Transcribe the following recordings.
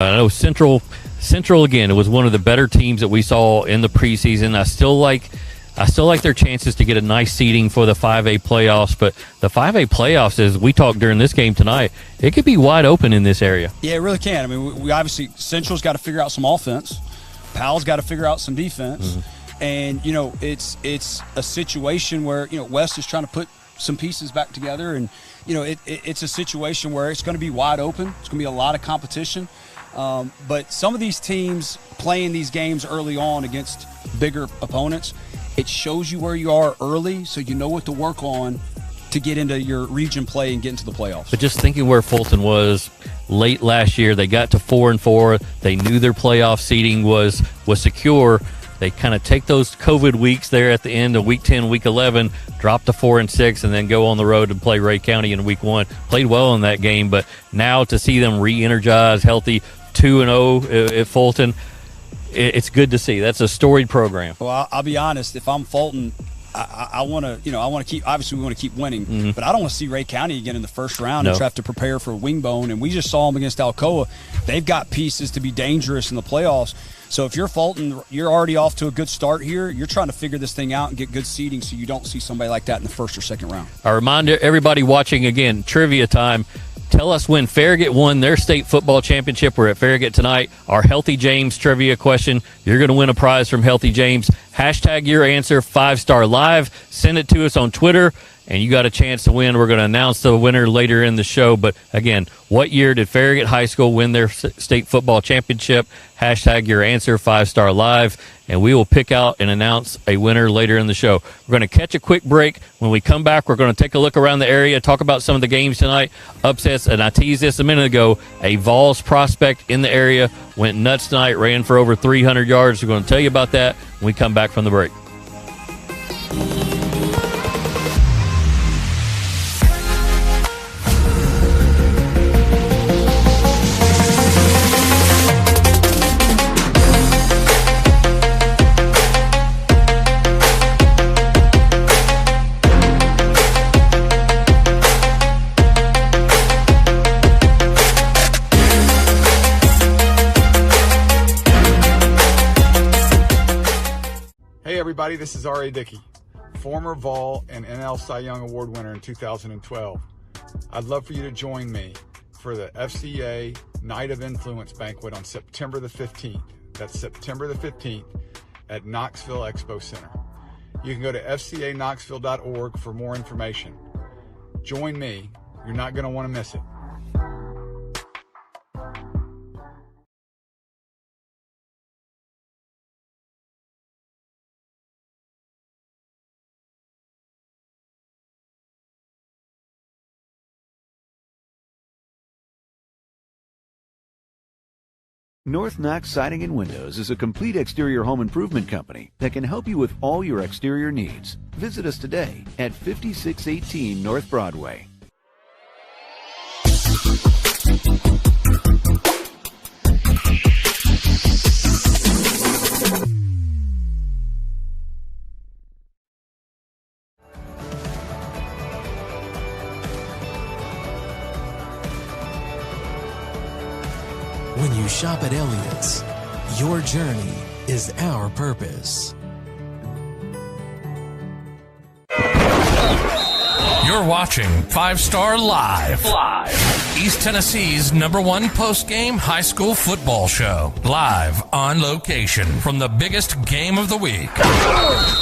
I know Central again, it was one of the better teams that we saw in the preseason. I still like their chances to get a nice seeding for the 5A playoffs, but the 5A playoffs, as we talked during this game tonight, it could be wide open in this area. Yeah, it really can. I mean, we obviously, Central's got to figure out some offense. Powell's got to figure out some defense. Mm-hmm. And, it's a situation where, West is trying to put some pieces back together. And, it's a situation where it's going to be wide open. It's going to be a lot of competition. But some of these teams playing these games early on against bigger opponents, it shows you where you are early, so you know what to work on to get into your region play and get into the playoffs. But just thinking where Fulton was late last year, they got to 4-4. They knew their playoff seeding was secure. They kind of take those COVID weeks there at the end of Week 10, Week 11, drop to 4-6, and then go on the road and play Ray County in Week 1. Played well in that game, but now to see them re-energize, healthy, 2-0 at Fulton, it's good to see. That's a storied program. Well, I'll be honest. If I'm Fulton, I want to keep. Obviously, we want to keep winning, mm-hmm. but I don't want to see Ray County again in the first round and have to prepare for a wing bone. And we just saw them against Alcoa. They've got pieces to be dangerous in the playoffs. So if you're Fulton, you're already off to a good start here. You're trying to figure this thing out and get good seeding so you don't see somebody like that in the first or second round. I remind everybody watching again, trivia time. Tell us when Farragut won their state football championship. We're at Farragut tonight. Our Healthy James trivia question. You're going to win a prize from Healthy James. Hashtag your answer, 5-Star Live. Send it to us on Twitter, and you got a chance to win. We're going to announce the winner later in the show. But, again, what year did Farragut High School win their state football championship? Hashtag your answer, 5-Star Live. And we will pick out and announce a winner later in the show. We're going to catch a quick break. When we come back, we're going to take a look around the area, talk about some of the games tonight, upsets. And I teased this a minute ago, a Vols prospect in the area went nuts tonight, ran for over 300 yards. We're going to tell you about that when we come back from the break. Everybody, this is R.A. Dickey, former Vol and NL Cy Young Award winner in 2012. I'd love for you to join me for the FCA Night of Influence banquet on September the 15th. That's September the 15th at Knoxville Expo Center. You can go to fcaknoxville.org for more information. Join me. You're not going to want to miss it. North Knox Siding and Windows is a complete exterior home improvement company that can help you with all your exterior needs. Visit us today at 5618 North Broadway. When you shop at Elliott's, your journey is our purpose. You're watching 5-Star Live. East Tennessee's #1 post-game high school football show. Live on location from the biggest game of the week.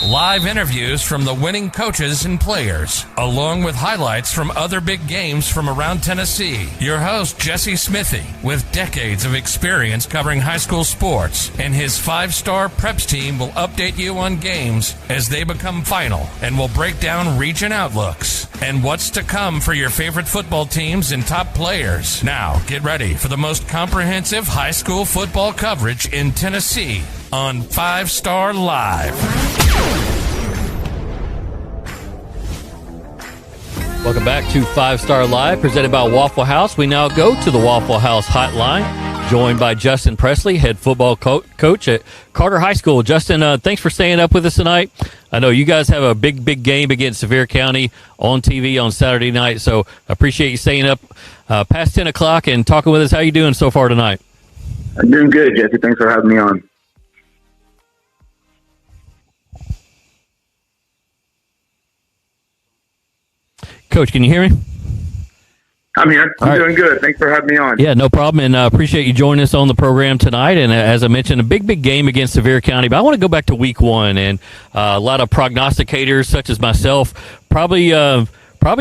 Live interviews from the winning coaches and players, along with highlights from other big games from around Tennessee. Your host, Jesse Smithy, with decades of experience covering high school sports, and his 5-Star Preps team will update you on games as they become final, and will break down region outlooks and what's to come for your favorite football teams and top players. Now, get ready for the most comprehensive high school football coverage in Tennessee on 5-Star Live. Welcome back to 5-Star Live, presented by Waffle House. We now go to the Waffle House hotline, joined by Justin Presley, head football coach at Carter High School. Justin, thanks for staying up with us tonight. I know you guys have a big game against Sevier County on TV on Saturday night, so I appreciate you staying up past 10 o'clock and talking with us. How you doing so far tonight? I'm doing good, Jesse. Thanks for having me on. Coach, can you hear me? I'm here. I'm doing good. Thanks for having me on. Yeah, no problem, and appreciate you joining us on the program tonight. And as I mentioned, a big game against Sevier County. But I want to go back to week one, and a lot of prognosticators, such as myself, probably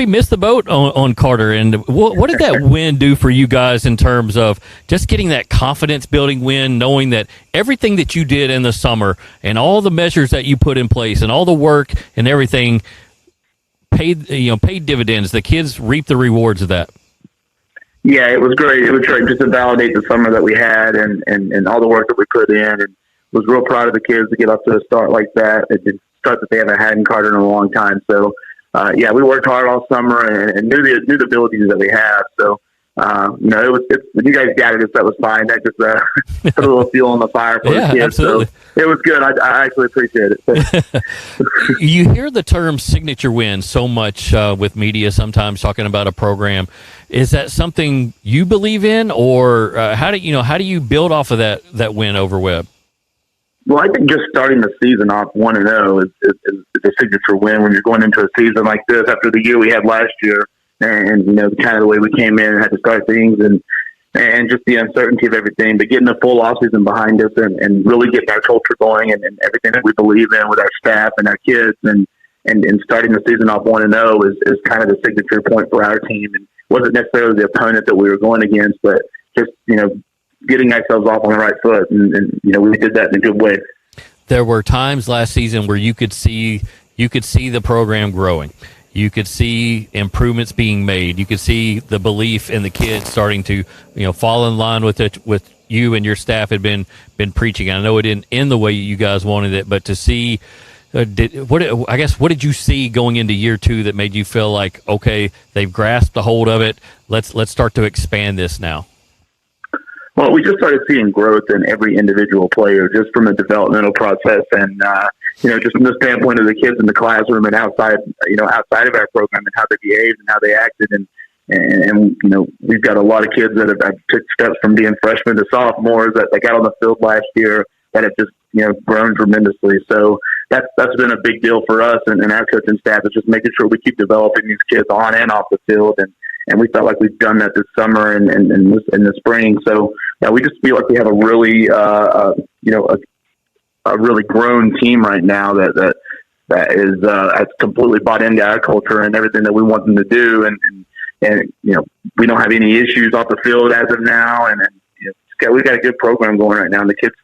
missed the boat on Carter. And what did that win do for you guys in terms of just getting that confidence-building win, knowing that everything that you did in the summer and all the measures that you put in place and all the work and everything paid dividends? The kids reaped the rewards of that. Yeah, it was great. It was great just to validate the summer that we had and all the work that we put in, and was real proud of the kids to get off to a start like that. It's a start that they haven't had in Carter in a long time. So, we worked hard all summer and knew the abilities that we have. So, when you guys gathered us, that was fine. That just put a little fuel on the fire for the kids. Absolutely. So it was good. I actually appreciate it. You hear the term signature win so much with media sometimes talking about a program. Is that something you believe in, or how do you build off of that win over Webb? Well, I think just starting the season off 1-0 is a signature win when you're going into a season like this after the year we had last year, and kind of the way we came in and had to start things and just the uncertainty of everything. But getting the full offseason behind us and really getting our culture going and everything that we believe in with our staff and our kids and starting the season off 1-0 is kind of the signature point for our team. And wasn't necessarily the opponent that we were going against, but just, getting ourselves off on the right foot. And we did that in a good way. There were times last season where you could see the program growing. You could see improvements being made. You could see the belief in the kids starting to, fall in line with it, with you and your staff had been preaching. I know it didn't end the way you guys wanted it, but to see, what did you see going into year two that made you feel like, okay, they've grasped the hold of it. Let's start to expand this now. Well, we just started seeing growth in every individual player, just from the developmental process, and just from the standpoint of the kids in the classroom and outside of our program and how they behaved and how they acted, and we've got a lot of kids that have took steps from being freshmen to sophomores that got on the field last year that have just grown tremendously. So that's been a big deal for us and our coaching staff is just making sure we keep developing these kids on and off the field, and we felt like we've done that this summer and in the spring. So we just feel like we have a really a really grown team right now that is has completely bought into our culture and everything that we want them to do, and we don't have any issues off the field as of now, and we've got a good program going right now, and the kids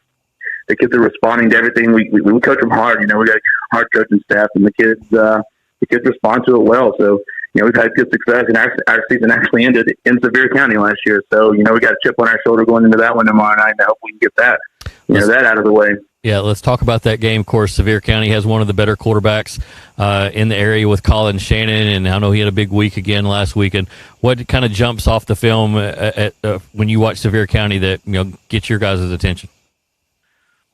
are responding to everything. We coach them hard. We got a hard coaching staff, and the kids respond to it well. So we've had good success, and our season actually ended in Sevier County last year. So we got a chip on our shoulder going into that one tomorrow night, and I hope we can get that that out of the way. Yeah, let's talk about that game. Of course, Sevier County has one of the better quarterbacks in the area with Colin Shannon, and I know he had a big week again last week. And what kind of jumps off the film when you watch Sevier County that gets your guys' attention?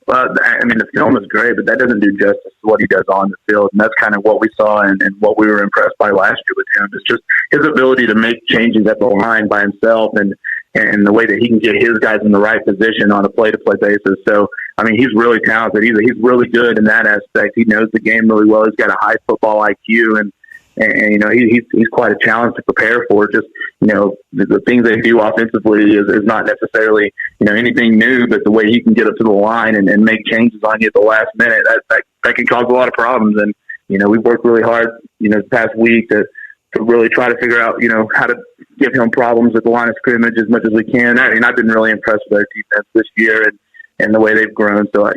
Well, the film is great, but that doesn't do justice to what he does on the field, and that's kind of what we saw and what we were impressed by last year with him. It's just his ability to make changes at the line by himself and the way that he can get his guys in the right position on a play-to-play basis. So, he's really talented. He's really good in that aspect. He knows the game really well. He's got a high football IQ, and he's quite a challenge to prepare for. Just the things they do offensively is not necessarily anything new, but the way he can get up to the line and make changes on you at the last minute, that can cause a lot of problems. And we've worked really hard this past week to really try to figure out how to give him problems at the line of scrimmage as much as we can. I've been really impressed with our defense this year and the way they've grown. So I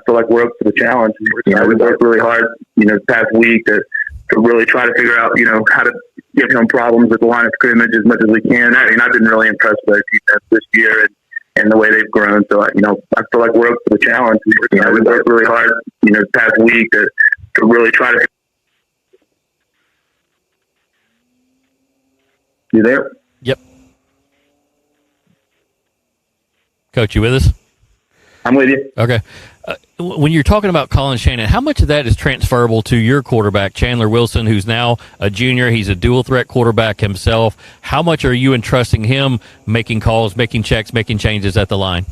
feel like we're up to the challenge. We've worked really hard this past week to really try to figure out how to give him problems at the line of scrimmage as much as we can. I've been really impressed with our defense this year and the way they've grown. So I feel like we're up to the challenge. We've worked really hard this past week to really try to. You there? Yep. Coach, you with us? I'm with you. Okay. When you're talking about Colin Shannon, how much of that is transferable to your quarterback, Chandler Wilson, who's now a junior? He's a dual threat quarterback himself. How much are you entrusting him making calls, making checks, making changes at the line?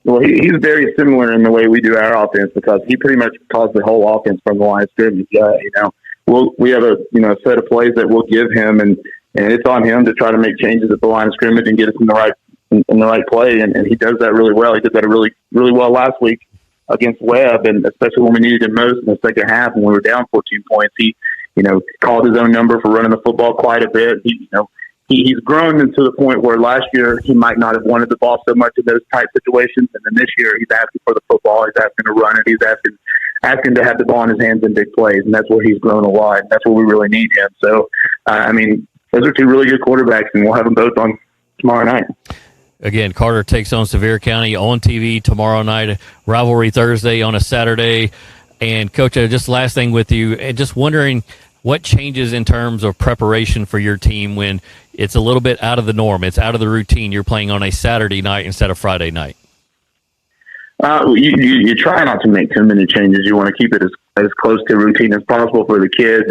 Well, he's very similar in the way we do our offense because he pretty much calls the whole offense from the line of scrimmage. We have a set of plays that we'll give him, and it's on him to try to make changes at the line of scrimmage and get us in the right play, and he does that really well. He did that really really well last week against Webb, and especially when we needed him most in the second half when we were down 14 points. He called his own number for running the football quite a bit. He's grown into the point where last year he might not have wanted the ball so much in those type situations, and then this year he's asking for the football, he's asking to run it, he's asking to have the ball in his hands in big plays, and that's where he's grown a lot. That's where we really need him. So, those are two really good quarterbacks, and we'll have them both on tomorrow night. Again, Carter takes on Sevier County on TV tomorrow night, rivalry Thursday on a Saturday. And, Coach, just last thing with you, and just wondering what changes in terms of preparation for your team when it's a little bit out of the norm, it's out of the routine, you're playing on a Saturday night instead of Friday night? You try not to make too many changes. You want to keep it as close to routine as possible for the kids.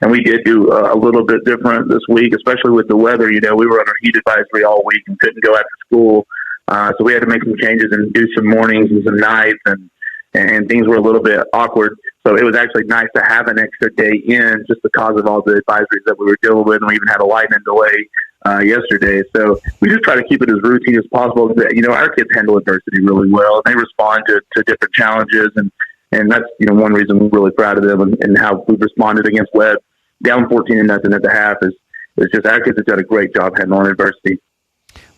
And we did do a little bit different this week, especially with the weather. We were under heat advisory all week and couldn't go after school. So we had to make some changes and do some mornings and some nights, and things were a little bit awkward. So it was actually nice to have an extra day in just because of all the advisories that we were dealing with. And we even had a lightning delay yesterday. So we just try to keep it as routine as possible. Our kids handle adversity really well. They respond to different challenges. And that's, one reason we're really proud of them and how we've responded against Webb. Down 14-0 at the half is just our kids have done a great job handling adversity.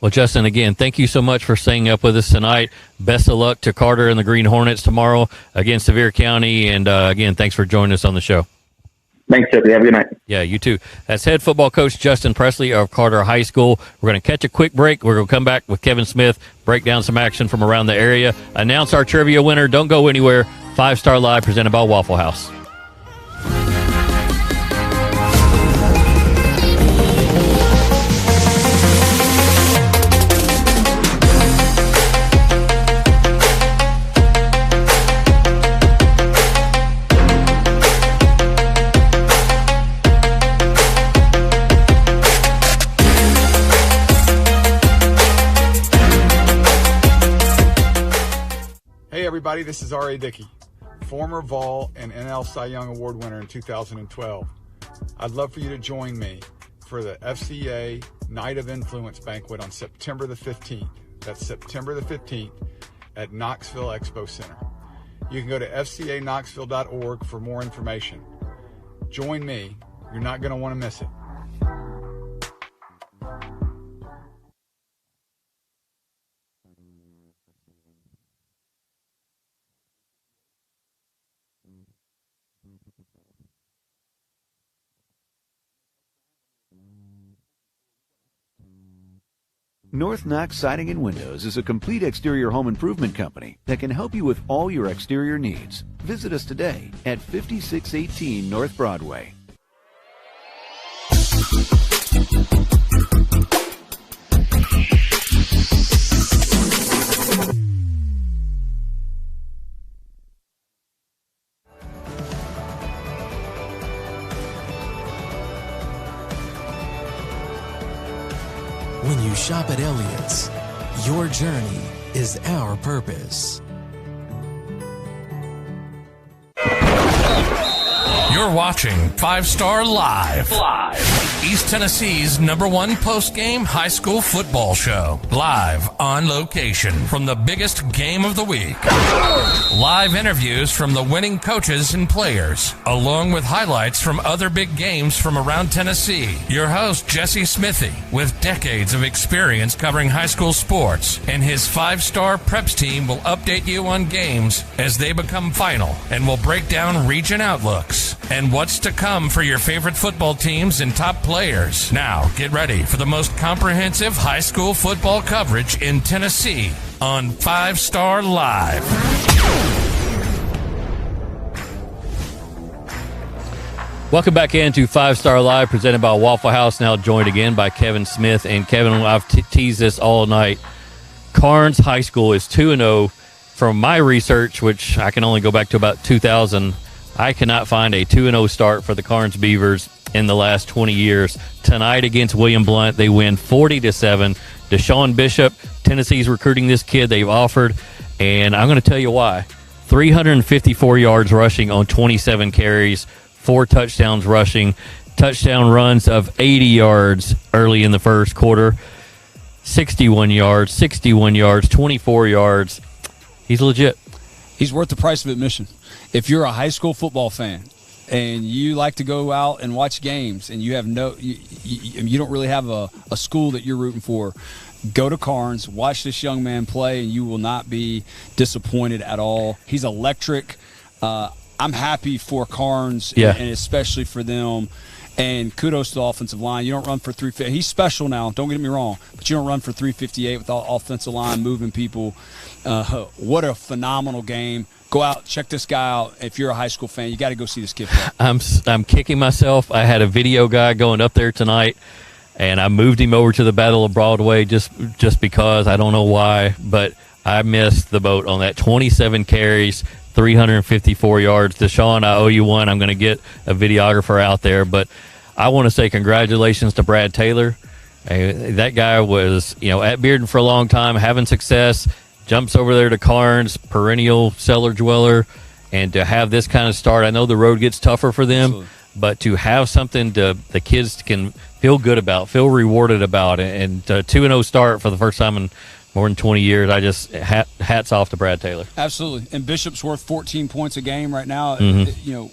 Well, Justin, again, thank you so much for staying up with us tonight. Best of luck to Carter and the Green Hornets tomorrow against Sevier County. And, again, thanks for joining us on the show. Thanks, Jeffrey. Have a good night. Yeah, you too. That's head football coach Justin Presley of Carter High School. We're going to catch a quick break. We're going to come back with Kevin Smith, break down some action from around the area, announce our trivia winner. Don't go anywhere. 5-Star Live presented by Waffle House. Hey everybody, this is R.A. Dickey, former Vol and NL Cy Young Award winner in 2012. I'd love for you to join me for the FCA Night of Influence banquet on September the 15th. That's September the 15th at Knoxville Expo Center. You can go to fcaknoxville.org for more information. Join me. You're not going to want to miss it. North Knox Siding and Windows is a complete exterior home improvement company that can help you with all your exterior needs. Visit us today at 5618 North Broadway. When you shop at Elliott's, your journey is our purpose. You're watching 5-Star Live. East Tennessee's #1 post-game high school football show. Live on location from the biggest game of the week. Live interviews from the winning coaches and players, along with highlights from other big games from around Tennessee. Your host, Jesse Smithy, with decades of experience covering high school sports, and his 5-star preps team will update you on games as they become final, and will break down region outlooks and what's to come for your favorite football teams and top players. Now, get ready for the most comprehensive high school football coverage in Tennessee on 5-Star Live. Welcome back into 5-Star Live, presented by Waffle House, now joined again by Kevin Smith. And Kevin, I've teased this all night. Carnes High School is 2-0. From my research, which I can only go back to about 2000, I cannot find a 2-0 start for the Carnes Beavers in the last 20 years. Tonight against William Blount, they win 40-7. Deshaun Bishop, Tennessee's recruiting this kid. They've offered, and I'm going to tell you why. 354 yards rushing on 27 carries, 4 touchdowns rushing, touchdown runs of 80 yards early in the first quarter, 61 yards, 24 yards. He's legit. He's worth the price of admission. If you're a high school football fan and you like to go out and watch games and you have you don't really have a school that you're rooting for, go to Carnes, watch this young man play, and you will not be disappointed at all. He's electric. I'm happy for Carnes, and especially for them. And kudos to the offensive line. You don't run for 350. He's special now, don't get me wrong, but you don't run for 358 with the offensive line moving people. What a phenomenal game. Go out, check this guy out. If you're a high school fan, you got to go see this kid play. I'm kicking myself. I had a video guy going up there tonight, and I moved him over to the Battle of Broadway just because. I don't know why, but I missed the boat on that. 27 carries, 354 yards. Deshaun, I owe you one. I'm going to get a videographer out there, but I want to say congratulations to Brad Taylor. That guy was, at Bearden for a long time, having success, jumps over there to Carnes, perennial cellar dweller, and to have this kind of start. I know the road gets tougher for them, absolutely, but to have something the kids can feel good about, feel rewarded about, and 2-0 start for the first time in more than 20 years. I just hats off to Brad Taylor. Absolutely. And Bishop's worth 14 points a game right now. Mm-hmm.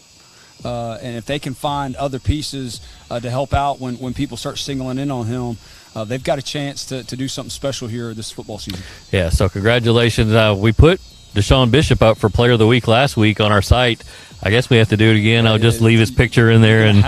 And if they can find other pieces to help out when people start singling in on him, they've got a chance to do something special here this football season. Yeah, so congratulations. We put Deshaun Bishop up for Player of the Week last week on our site. I guess we have to do it again. I'll just leave his picture in there and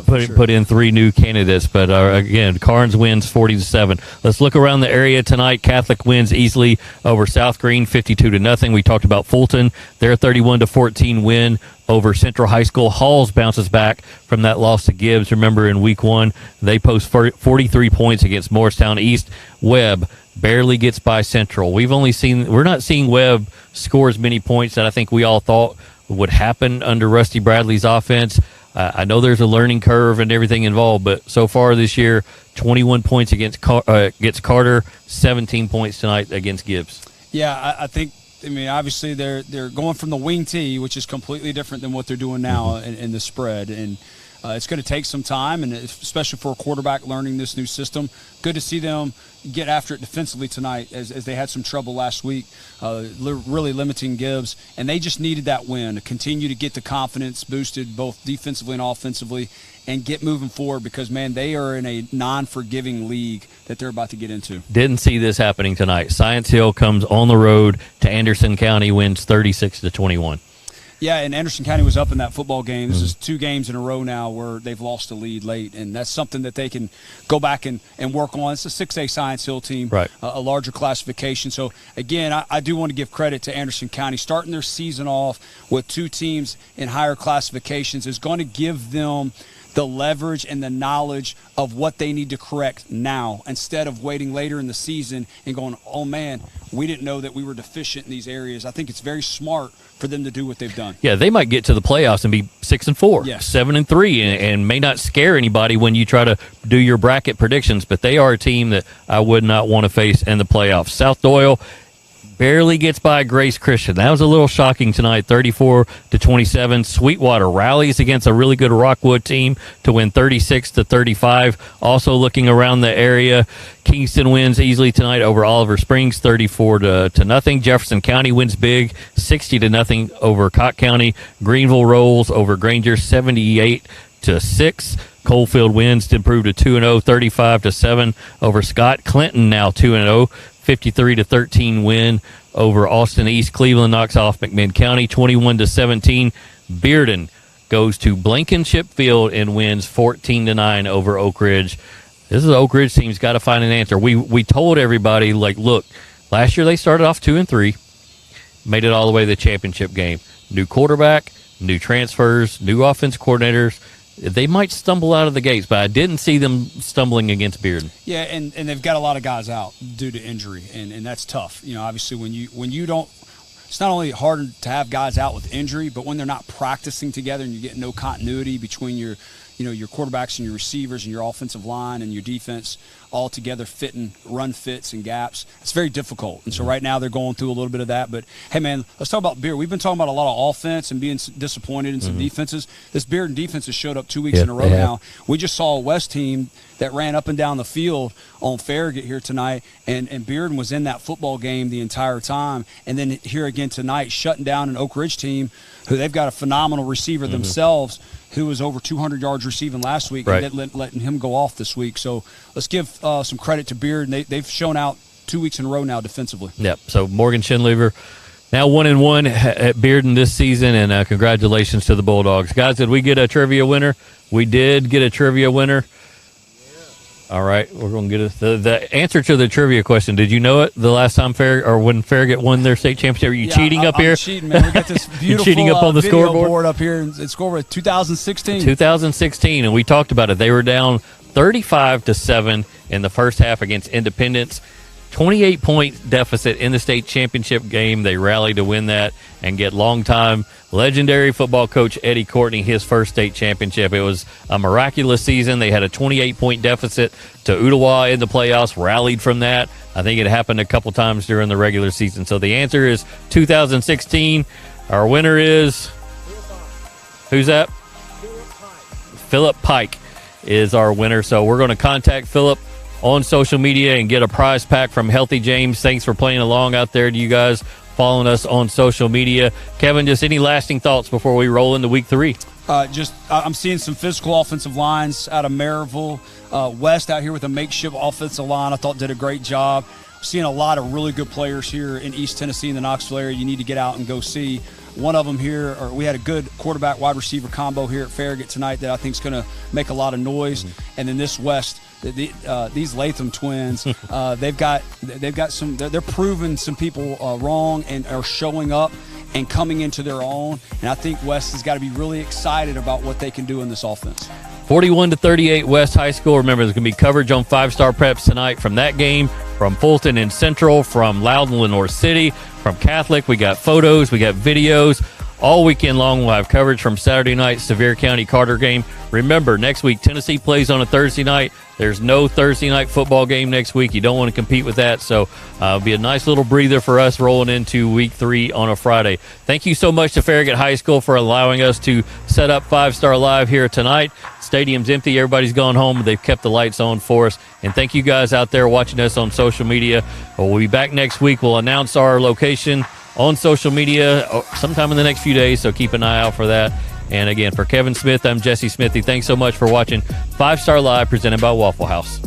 put in 3 new candidates. But again, Carnes wins 40-7. Let's look around the area tonight. Catholic wins easily over South Green, 52-0. We talked about Fulton. Their 31-14 win over Central High School. Halls bounces back from that loss to Gibbs. Remember, in week 1, they post 43 points against Morristown East. Webb barely gets by Central. We're not seeing Webb score as many points that I think we all thought would happen under Rusty Bradley's offense. I know there's a learning curve and everything involved, but so far this year, 21 points against Carter, 17 points tonight against Gibbs. Yeah, I think. Obviously they're going from the wing tee, which is completely different than what they're doing now in the spread, and it's going to take some time, and especially for a quarterback learning this new system. Good to see them get after it defensively tonight, as they had some trouble last week, really limiting Gibbs, and they just needed that win to continue to get the confidence boosted both defensively and offensively, and get moving forward, because, man, they are in a non-forgiving league that they're about to get into. Didn't see this happening tonight. Science Hill comes on the road to Anderson County, wins 36-21. Yeah, and Anderson County was up in that football game. This is 2 games in a row now where they've lost a lead late, and that's something that they can go back and work on. It's a 6A Science Hill team, right. A larger classification. So, again, I do want to give credit to Anderson County. Starting their season off with 2 teams in higher classifications is going to give them the leverage and the knowledge of what they need to correct now, instead of waiting later in the season and going, oh, man, we didn't know that we were deficient in these areas. I think it's very smart for them to do what they've done. Yeah, they might get to the playoffs and be 6-4, yes, 7-3, and may not scare anybody when you try to do your bracket predictions, but they are a team that I would not want to face in the playoffs. South Doyle barely gets by Grace Christian. That was a little shocking tonight, 34-27. Sweetwater rallies against a really good Rockwood team to win 36-35. Also looking around the area, Kingston wins easily tonight over Oliver Springs, 34-0. Jefferson County wins big, 60-0 over Cott County. Greenville rolls over Granger, 78-6. Coalfield wins to improve to 2-0, 35-7 over Scott. Clinton now 2-0. 53-13 win over Austin East. Cleveland knocks off McMinn County 21-17. Bearden goes to Blankenship Field and wins 14-9 over Oak Ridge. This is Oak Ridge team's got to find an answer. We told everybody, look, last year they started off 2-3, made it all the way to the championship game. New quarterback, new transfers, new offense coordinators. They might stumble out of the gates, but I didn't see them stumbling against Bearden. Yeah, and they've got a lot of guys out due to injury, and that's tough. Obviously when you don't, it's not only hard to have guys out with injury, but when they're not practicing together and you get no continuity between your your quarterbacks and your receivers and your offensive line and your defense all together fitting run fits and gaps. It's very difficult. And so right now they're going through a little bit of that. But, hey, man, let's talk about Beard. We've been talking about a lot of offense and being disappointed in some defenses. This Beard defense has showed up 2 weeks in a row now. We just saw a West team that ran up and down the field on Farragut here tonight, and Bearden was in that football game the entire time. And then here again tonight, shutting down an Oak Ridge team who they've got a phenomenal receiver themselves who was over 200 yards receiving last week, and letting him go off this week. So let's give some credit to Bearden. They've shown out 2 weeks in a row now defensively. Yep. So Morgan Schindlever now 1-1 at Bearden this season, and congratulations to the Bulldogs. Guys, did we get a trivia winner? We did get a trivia winner. All right, we're going to get the answer to the trivia question. Did you know it the last time when Farragut won their state championship? Are you cheating up here? I'm cheating, man. We got this beautiful cheating up on the video scoreboard board up here. It's scoreboard 2016. 2016, and we talked about it. They were down 35-7 in the first half against Independence. 28-point deficit in the state championship game. They rallied to win that and get longtime legendary football coach Eddie Courtney his first state championship. It was a miraculous season. They had a 28-point deficit to Ooltewah in the playoffs, rallied from that. I think it happened a couple times during the regular season. So the answer is 2016. Our winner is, who's that? Philip Pike is our winner. So we're going to contact Philip on social media and get a prize pack from Healthy James. Thanks for playing along out there to you guys following us on social media. Kevin, just any lasting thoughts before we roll into week 3? I'm seeing some physical offensive lines out of Maryville. West out here with a makeshift offensive line I thought did a great job. Seeing a lot of really good players here in East Tennessee in the Knoxville area you need to get out and go see. One of them here, we had a good quarterback wide receiver combo here at Farragut tonight that I think is going to make a lot of noise. And then this West, these Latham twins, they've got some. They're proving some people wrong and are showing up and coming into their own. And I think West has got to be really excited about what they can do in this offense. 41-38 West High School. Remember, there's going to be coverage on 5-Star Preps tonight from that game, from Fulton and Central, from Loudon, Lenore City, from Catholic. We got photos, we got videos. All weekend long, we'll have coverage from Saturday night Sevier County Carter game. Remember, next week, Tennessee plays on a Thursday night. There's no Thursday night football game next week. You don't want to compete with that. So it'll be a nice little breather for us rolling into week 3 on a Friday. Thank you so much to Farragut High School for allowing us to set up 5-Star Live here tonight. Stadium's empty. Everybody's gone home. They've kept the lights on for us. And thank you guys out there watching us on social media. We'll be back next week. We'll announce our location on social media sometime in the next few days, so keep an eye out for that. And again, for Kevin Smith, I'm Jesse Smithy. Thanks so much for watching 5-Star Live presented by Waffle House.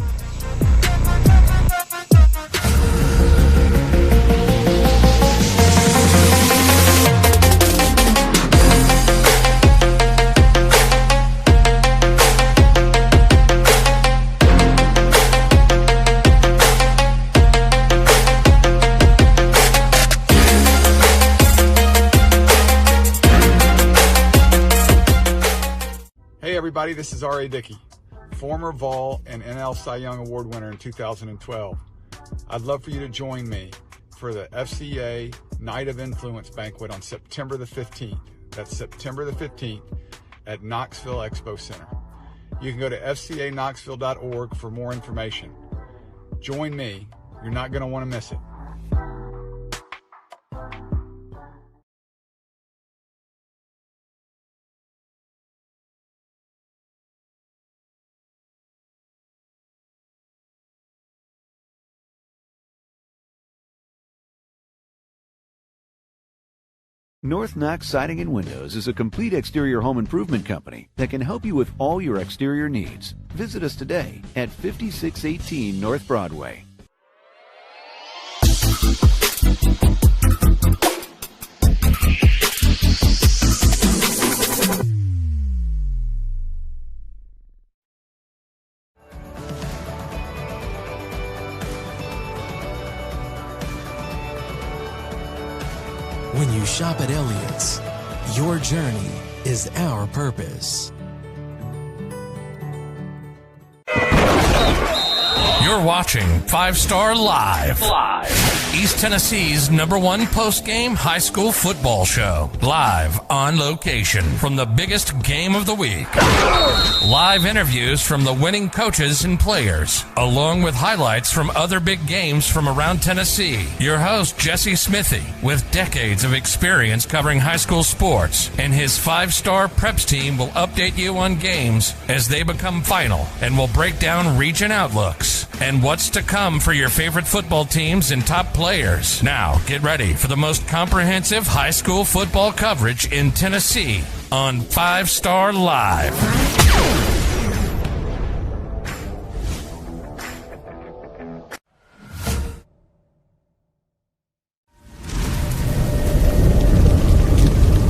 Hey everybody, this is R.A. Dickey, former Vol and NL Cy Young Award winner in 2012. I'd love for you to join me for the FCA Night of Influence banquet on September the 15th. That's September the 15th at Knoxville Expo Center. You can go to fcaknoxville.org for more information. Join me. You're not going to want to miss it. North Knox Siding and Windows is a complete exterior home improvement company that can help you with all your exterior needs. Visit us today at 5618 North Broadway. When you shop at Elliott's, your journey is our purpose. You're watching 5-Star Live. East Tennessee's #1 post-game high school football show. Live on location from the biggest game of the week. Live interviews from the winning coaches and players, along with highlights from other big games from around Tennessee. Your host, Jesse Smithy, with decades of experience covering high school sports, and his 5-star preps team will update you on games as they become final, and will break down region outlooks and what's to come for your favorite football teams and top players. Now, get ready for the most comprehensive high school football coverage in Tennessee on 5 Star Live.